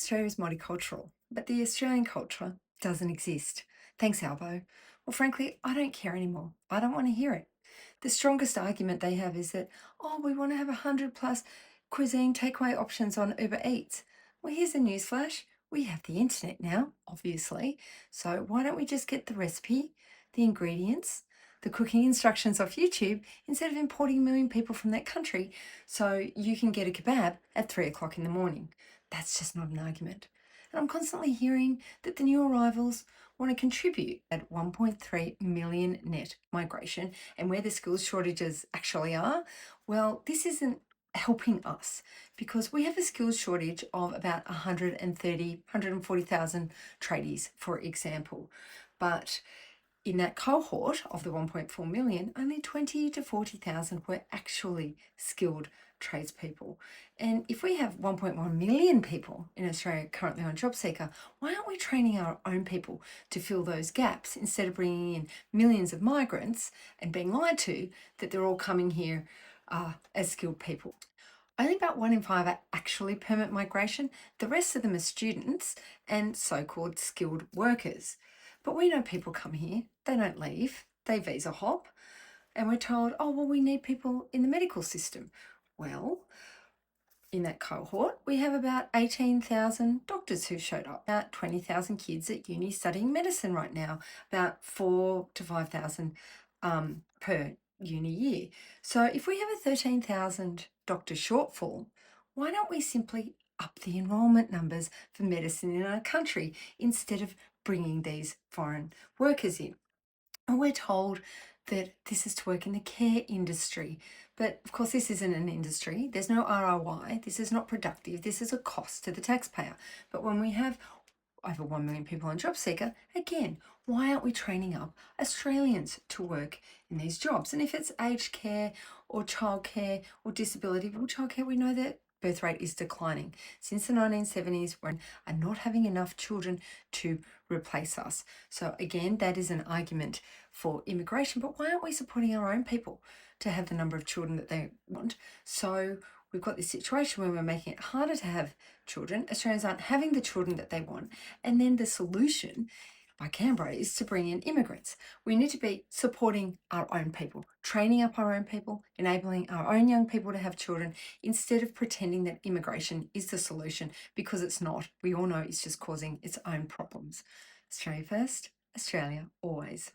Australia is multicultural, but the Australian culture doesn't exist. Thanks, Albo. Well, frankly, I don't care anymore. I don't want to hear it. The strongest argument they have is that, oh, we want to have 100 plus cuisine takeaway options on Uber Eats. Well, here's a newsflash. We have the internet now, obviously. So why don't we just get the recipe, the ingredients, the cooking instructions off YouTube instead of importing a million people from that country so you can get a kebab at 3 o'clock in the morning? That's just not an argument. And I'm constantly hearing that the new arrivals want to contribute at 1.3 million net migration, and where the skills shortages actually are, well, this isn't helping us because we have a skills shortage of about 130, 140,000 tradies, for example. But in that cohort of the 1.4 million, only 20 to 40,000 were actually skilled tradespeople. And if we have 1.1 million people in Australia currently on JobSeeker, why aren't we training our own people to fill those gaps instead of bringing in millions of migrants and being lied to that they're all coming here as skilled people? Only about 1 in 5 are actually permanent migration. The rest of them are students and so called skilled workers. But we know people come here, they don't leave, they visa hop, and we're told, oh, well, we need people in the medical system. Well, in that cohort, we have about 18,000 doctors who showed up, about 20,000 kids at uni studying medicine right now, about 4 to 5,000 per uni year. So if we have a 13,000 doctor shortfall, why don't we simply up the enrolment numbers for medicine in our country instead of bringing these foreign workers in? And we're told that this is to work in the care industry. But of course, this isn't an industry. There's no ROI. This is not productive. This is a cost to the taxpayer. But when we have over 1 million people on JobSeeker, again, why aren't we training up Australians to work in these jobs? And if it's aged care or childcare or disability, well, childcare, we know that birth rate is declining. Since the 1970s, we are not having enough children to replace us. So again, that is an argument for immigration, but why aren't we supporting our own people to have the number of children that they want? So we've got this situation where we're making it harder to have children. Australians aren't having the children that they want. And then the solution by Canberra is to bring in immigrants. We need to be supporting our own people, training up our own people, enabling our own young people to have children instead of pretending that immigration is the solution, because it's not. We all know it's just causing its own problems. Australia first, Australia always.